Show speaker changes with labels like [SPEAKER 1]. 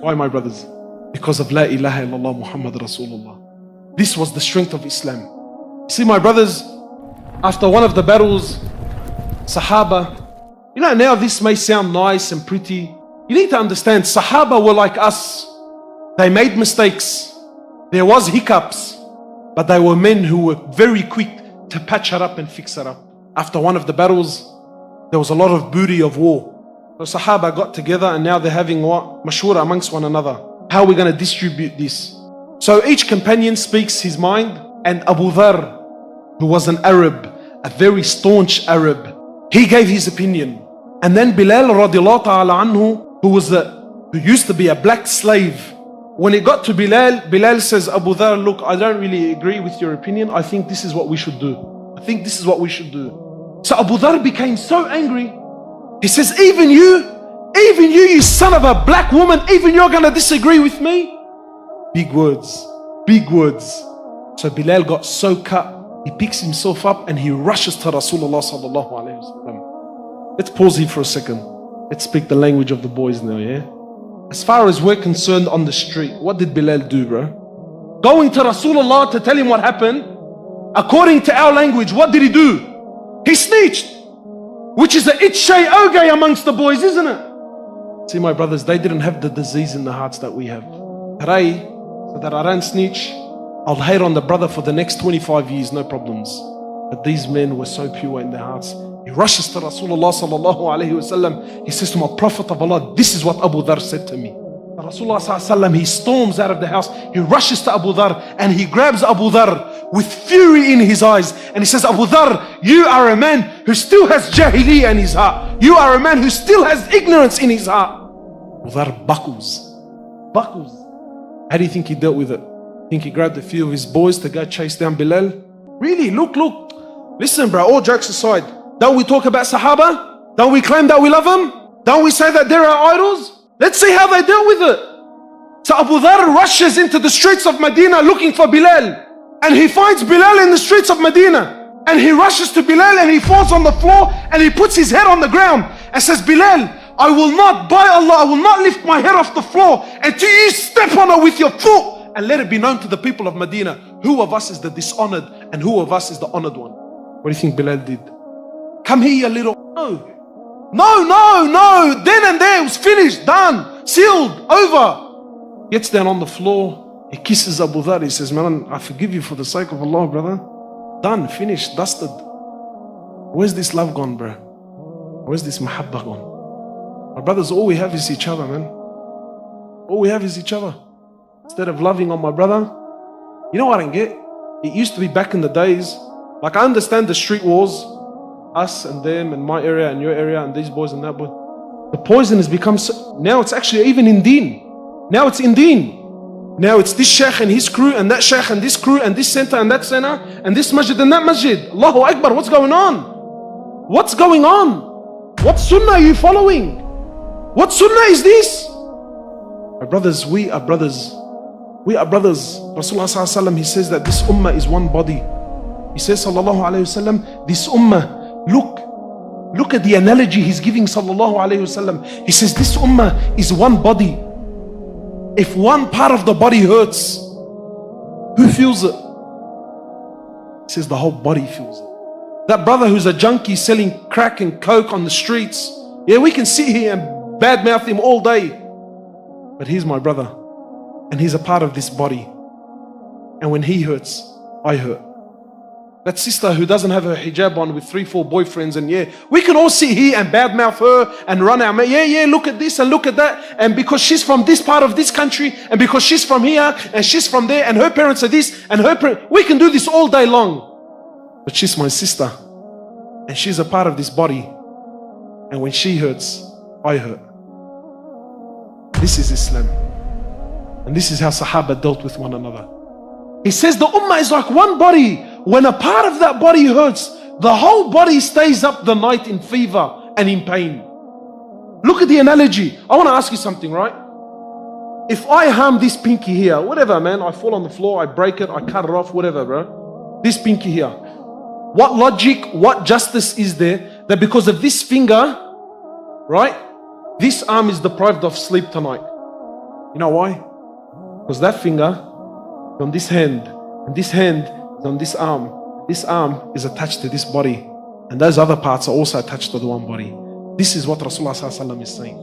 [SPEAKER 1] Why, my brothers? Because of La ilaha illallah Muhammad Rasulullah. This was the strength of Islam. See, my brothers, after one of the battles, Sahaba, now this may sound nice and pretty. You need to understand, Sahaba were like us. They made mistakes. There was hiccups, but they were men who were very quick to patch it up and fix it up. After one of the battles, there was a lot of booty of war. So Sahaba got together and now they're having what? Mashwara amongst one another. How are we going to distribute this? So each companion speaks his mind, and Abu Dharr, who was an Arab, a very staunch Arab, he gave his opinion. And then Bilal radiallahu ta'ala anhu, who used to be a black slave, when it got to Bilal says, Abu Dharr, look, I don't really agree with your opinion. I think this is what we should do. So Abu Dharr became so angry. He says, even you son of a black woman, even you're going to disagree with me? Big words. So Bilal got so cut, he picks himself up and he rushes to Rasulullah sallallahu alayhi wa sallam. Let's pause here for a second. Let's speak the language of the boys now, yeah? As far as we're concerned on the street, what did Bilal do, bro? Going to Rasulullah to tell him what happened, according to our language, what did he do? He snitched, which is a itchay ogay amongst the boys, isn't it? See, my brothers, they didn't have the disease in the hearts that we have. Today, so that I don't snitch, I'll hate on the brother for the next 25 years, no problems. But these men were so pure in their hearts. He rushes to Rasulullah sallallahu alayhi wa sallam. He says to my Prophet of Allah, this is what Abu Dharr said to me. Rasulullah sallallahu alayhi wa sallam, he storms out of the house. He rushes to Abu Dharr and he grabs Abu Dharr with fury in his eyes. And he says, Abu Dharr, you are a man who still has jahiliyyah in his heart. You are a man who still has ignorance in his heart. Abu Dharr buckles. How do you think he dealt with it? Think he grabbed a few of his boys to go chase down Bilal? Really? Look. Listen, bro, all jokes aside. Don't we talk about Sahaba? Don't we claim that we love them? Don't we say that they're our idols? Let's see how they dealt with it. So Abu Dharr rushes into the streets of Medina looking for Bilal. And he finds Bilal in the streets of Medina. And he rushes to Bilal and he falls on the floor and he puts his head on the ground and says, Bilal, I will not, by Allah, I will not lift my head off the floor until you step on it with your foot. And let it be known to the people of Medina, who of us is the dishonored and who of us is the honored one. What do you think Bilal did? Come here, you little... No. Then and there, it was finished, done, sealed, over. Gets down on the floor. He kisses Abu Dharr. He says, man, I forgive you for the sake of Allah, brother. Done, finished, dusted. Where's this love gone, bro? Where's this mahabbah gone? My brothers, all we have is each other, man. All we have is each other. Instead of loving on my brother, you know what I can get? It used to be back in the days, like I understand the street wars, us and them and my area and your area and these boys and that boy. The poison has become so, now it's actually even in deen. Now it's in deen. Now it's this sheikh and his crew and that sheikh and this crew and this center and that center and this masjid and that masjid. Allahu Akbar, what's going on? What's going on? What sunnah are you following? What sunnah is this? My brothers, we are brothers. We are brothers. Rasulullah sallallahu alaihi wasallam, he says that this ummah is one body. He says sallallahu alaihi wasallam, this ummah, look at the analogy he's giving sallallahu alaihi wasallam. He says this ummah is one body. If one part of the body hurts, who feels it? He says the whole body feels it. That brother who's a junkie selling crack and coke on the streets, yeah, we can sit here and badmouth him all day, but he's my brother and he's a part of this body, and when he hurts, I hurt. That sister who doesn't have her hijab on with 3-4 boyfriends, and yeah, we can all sit here and badmouth her and run our mouth. Yeah, look at this and look at that. And because she's from this part of this country, and because she's from here and she's from there, and her parents are this and her parents, we can do this all day long. But she's my sister and she's a part of this body. And when she hurts, I hurt. This is Islam. And this is how Sahaba dealt with one another. He says the ummah is like one body. When a part of that body hurts, the whole body stays up the night in fever and in pain. Look at the analogy. I want to ask you something, right? If I harm this pinky here, whatever, man, I fall on the floor, I break it, I cut it off, whatever, bro. This pinky here. What logic, what justice is there that because of this finger, right, this arm is deprived of sleep tonight? You know why? Because that finger is on this hand, and this hand is on this arm. This arm is attached to this body, and those other parts are also attached to the one body. This is what Rasulullah ﷺ is saying.